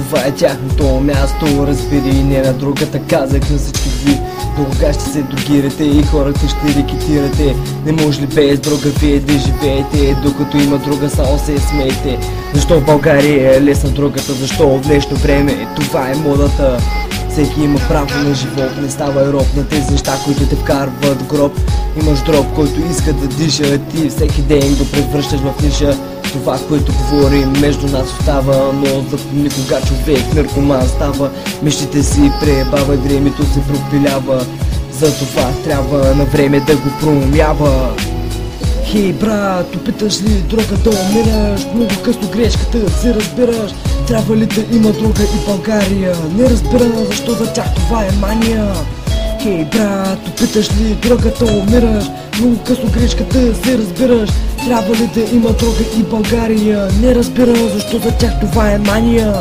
това е тяхното място. Разбери, не на другата, казах на всички ви. До кога ще се другирате и хората ще рекетирате? Не може ли без друга вие да живеете? Докато има друга, само се смейте. Защо в България е лесна другата? Защо в днешно време това е модата? Всеки има право на живот, не става роб на тези неща, които те вкарват в гроб. Имаш дроб, който иска да диша, ти всеки ден го превръщаш в ниша. Това, което говорим между нас остава, но запомни, кога човек наркоман става. Мечтите си пребава, времето се пропилява. Затова трябва на време да го проумява. Хей брат, опиташ ли друга да умираш? Много късно грешката си разбираш. Трябва ли да има друга и България? Не разбира защо за тях това е мания. Хей брат, опиташ ли друга да умираш? Много късно грешката си разбираш. Трябва ли да има друга и България? Не разбира защо за тях това е мания.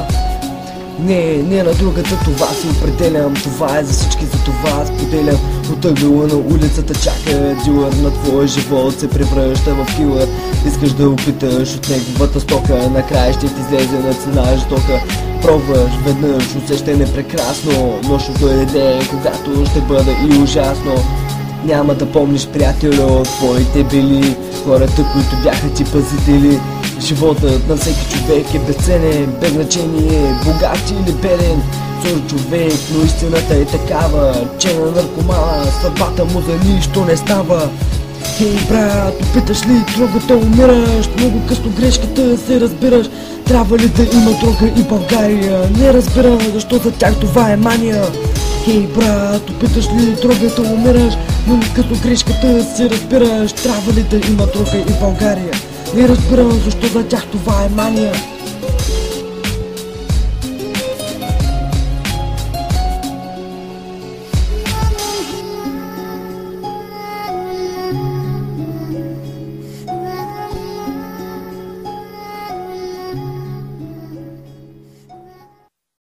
Не на другата, това си определям. Това е за всички, за това споделям. От ъгъла на улицата чака дилър на твоя живот, се превръща в килър. Искаш да опиташ от неговата стока, накрая ще ти излезе на цена жестока. Пробваш веднъж, усещане прекрасно, но ще дойде, когато ще бъде и ужасно. Няма да помниш, приятелю, от твоите били хората, които бяха ти пазители. Животът на всеки човек е безценен, без значение, богат или беден. Зор човек, но истината е такава, че на наркомана съдбата му за нищо не става. Хей брат, опиташ ли друга да умираш? Много късно грешката се разбираш. Трябва ли да има друга и България? Не разбира защо за тях това е мания. Хей брат, опиташ ли друга да умираш? Много късно грешката се разбираш. Трябва ли да има друга и България? Не разбирам защо за тях това е мания.